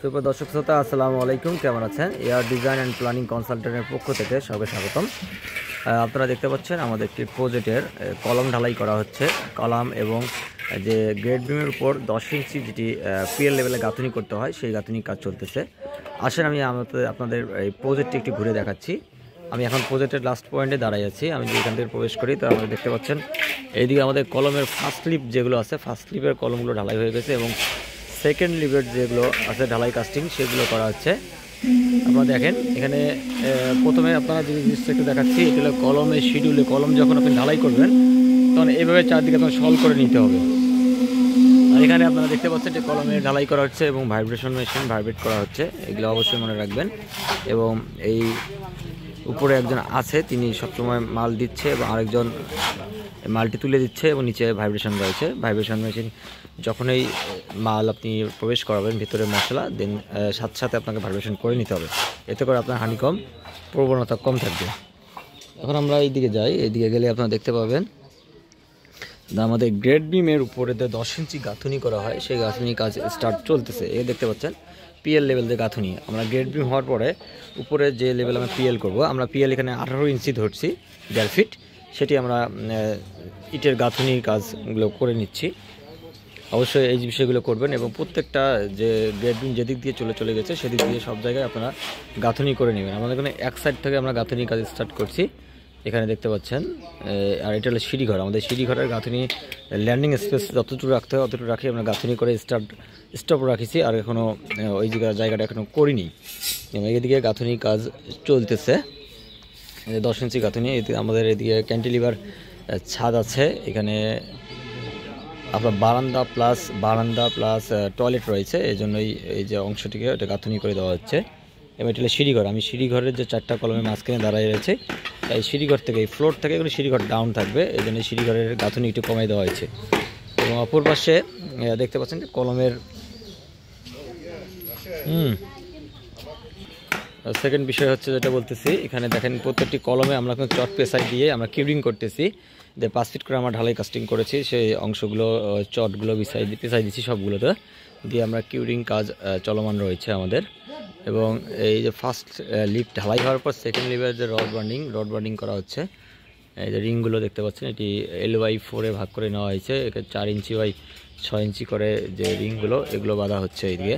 সুপ্রিয় দর্শক শ্রোতা, আসসালামু আলাইকুম। কেমন আছেন? এয়ার ডিজাইন অ্যান্ড প্ল্যানিং কনসালটেন্টের পক্ষ থেকে সবাইকে স্বাগতম। আপনারা দেখতে পাচ্ছেন আমাদের একটি প্রজেক্টের কলাম ঢালাই করা হচ্ছে। কলাম এবং যে গ্রেড বিমের উপর 10 ইঞ্চি যেটি পিএল লেভেলে গাঁথনি করতে হয়, সেই গাঁথনি কাজ চলতেছে। আসেন আমি আপনাদের এই প্রজেক্টটি একটু ঘুরে দেখাচ্ছি। আমি এখন প্রজেক্টের লাস্ট পয়েন্টে দাঁড়াই আছি। আমি যদি এখান থেকে প্রবেশ করি, তো আপনারা দেখতে পাচ্ছেন এইদিকে আমাদের কলমের ফার্স্ট স্লিপ যেগুলো আছে, ফার্স্ট স্লিপের কলমগুলো ঢালাই হয়ে গেছে এবং সেকেন্ড লিভের যেগুলো আছে ঢালাই কাস্টিং, সেগুলো করা হচ্ছে। আপনারা দেখেন এখানে প্রথমে আপনারা যে জিনিসটা একটু দেখাচ্ছি, এটা হলো কলমের শিডিউলে। কলম যখন আপনি ঢালাই করবেন তখন এইভাবে চারদিকে আপনার সল করে নিতে হবে। আর এখানে আপনারা দেখতে পাচ্ছেন যে কলমে ঢালাই করা হচ্ছে এবং ভাইব্রেশন মেশিন ভাইব্রেট করা হচ্ছে। এগুলো অবশ্যই মনে রাখবেন। এবং এই উপরে একজন আছে, তিনি সবসময় মাল দিচ্ছে এবং আরেকজন মালটি তুলে দিচ্ছে এবং নিচে ভাইব্রেশন রয়েছে। ভাইব্রেশন মেশিন যখন এই মাল আপনি প্রবেশ করাবেন ভিতরে মশলা, দেন সাথে সাথে আপনাকে ভাইব্রেশন করে নিতে হবে। এতে করে আপনার হানিকম প্রবণতা কম থাকবে। এখন আমরা এইদিকে যাই। এইদিকে গেলে আপনারা দেখতে পাবেন আমাদের গ্রেড বিমের উপরে 10 ইঞ্চি গাঁথুনি করা হয়, সেই গাঁথুনি কাজ স্টার্ট চলতেছে। এই দেখতে পাচ্ছেন পিএল লেভেল দিয়ে গাঁথুনি। আমরা গ্রেড বিম হওয়ার পরে উপরে যে লেভেল আমরা পিএল করব, আমরা পিএল এখানে 18 ইঞ্চি ধরছি, 1.5 ফিট। সেটি আমরা ইটের গাঁথুনির কাজগুলো করে নিচ্ছি। অবশ্যই এই বিষয়গুলো করবেন এবং প্রত্যেকটা যে গ্রেড বিম যেদিক দিয়ে চলে গেছে সেদিক দিয়ে সব জায়গায় আপনারা গাঁথুনি করে নেবেন। আমাদের এখানে এক সাইড থেকে আমরা গাঁথুনির কাজ স্টার্ট করছি। এখানে দেখতে পাচ্ছেন, আর এটা হলো সিঁড়িঘর। আমাদের সিঁড়িঘরের গাঁথুনি ল্যান্ডিং স্পেস যতটুকু রাখতে হয় অতটুকু রাখি আমরা গাঁথুনি করে স্টপ রাখিছি। আর এখনও ওই জায়গাটা এখনও করিনি এবং এদিকে গাঁথুনি কাজ চলতেছে। 10 ইঞ্চি গাঁথুনি। আমাদের এদিকে ক্যান্টিলিভার ছাদ আছে। এখানে আপনার বারান্দা প্লাস টয়লেট রয়েছে। এই জন্যই এই যে অংশটিকে এটা গাঁথুনি করে দেওয়া হচ্ছে। এবং এটা হলো সিঁড়িঘর। আমি সিঁড়িঘরের যে 4টা কলমের মাঝখানে দাঁড়িয়ে রয়েছে, এই সিঁড়িঘর থেকে, এই ফ্লোর থেকে এগুলো সিঁড়িঘর ডাউন থাকবে। এই জন্য সিঁড়িঘরের গাঁথুনি একটু কমাই দেওয়া হয়েছে। এবং অপর পাশে দেখতে পাচ্ছেন যে কলমের সেকেন্ড বিষয় হচ্ছে যেটা বলতেছি, এখানে দেখেন প্রত্যেকটি কলমে আমরা চট পেঁচাই দিয়ে আমরা কিউরিং করতেছি। যে 5 ফিট করে আমরা ঢালাই কাস্টিং করেছি, সেই অংশগুলো চটগুলো পেঁচাই দিচ্ছি সবগুলোতে দিয়ে আমরা কিউরিং কাজ চলমান রয়েছে আমাদের। এবং এই যে ফার্স্ট লিফ ঢালাই হওয়ার পর সেকেন্ড লিভের যে রড বান্ডিং করা হচ্ছে। এই যে রিংগুলো দেখতে পাচ্ছেন, এটি L/4 ভাগ করে নেওয়া হয়েছে। 4 ইঞ্চি বাই 6 ইঞ্চি করে যে রিংগুলো, এগুলো বাঁধা হচ্ছে এইদিকে।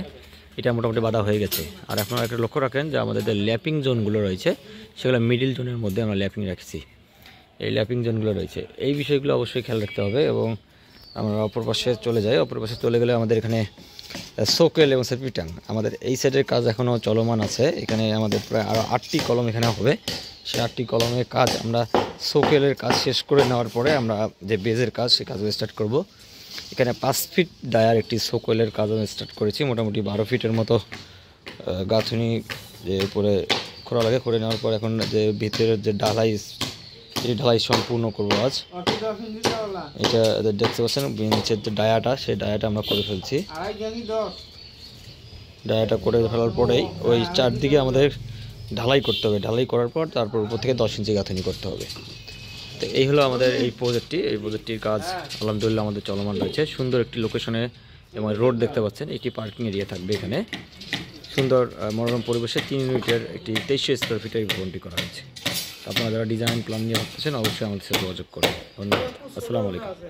এটা মোটামুটি বাঁধা হয়ে গেছে। আর আপনারা একটা লক্ষ্য রাখেন যে আমাদের যে ল্যাপিং জোনগুলো রয়েছে সেগুলো মিডিল জোনের মধ্যে আমরা ল্যাপিং রাখছি। এই ল্যাপিং জোনগুলো রয়েছে, এই বিষয়গুলো অবশ্যই খেয়াল রাখতে হবে। এবং আমরা অপর পাশে চলে যাই। অপর পাশে চলে গেলে আমাদের এখানে সোকেল এবং সেপিটাং, আমাদের এই সাইডের কাজ এখনও চলমান আছে। এখানে আমাদের প্রায় আরও 8টি কলম এখানে হবে। সেই 8টি কলমের কাজ আমরা সোকেলের কাজ শেষ করে নেওয়ার পরে আমরা যে বেজের কাজ, সেই কাজও স্টার্ট করব। এখানে 5 ফিট ডায়ার একটি সোকেলের কাজও স্টার্ট করেছি। মোটামুটি 12 ফিটের মতো গাঁথুনি যে উপরে খোঁড়া লাগে, করে নেওয়ার পর এখন যে ভিতরের যে ঢালাই সম্পূর্ণ করবো আজ। এটা দেখতে পাচ্ছেন নিচের যে ডায়াটা, সেই ডায়াটা আমরা করে ফেলছি। ডায়াটা করে ফেলার পরেই ওই চারদিকে আমাদের ঢালাই করতে হবে। ঢালাই করার পর তারপর উপর থেকে 10 ইঞ্চি গাঁথনি করতে হবে। তো এই হলো আমাদের এই প্রজেক্টটির কাজ আলহামদুলিল্লাহ আমাদের চলমান রয়েছে। সুন্দর একটি লোকেশনে এবং রোড দেখতে পাচ্ছেন। একটি পার্কিং এরিয়া থাকবে এখানে। সুন্দর মনোরম পরিবেশে 3 ইউনিটের একটি 2300 স্কোয়ার ফিটের ভবনটি করা হয়েছে। আপনারা যারা ডিজাইন প্ল্যান নিয়ে ভাবতেছেন অবশ্যই আমাদের সাথে যোগাযোগ করুন। ধন্যবাদ। আসসালামু আলাইকুম।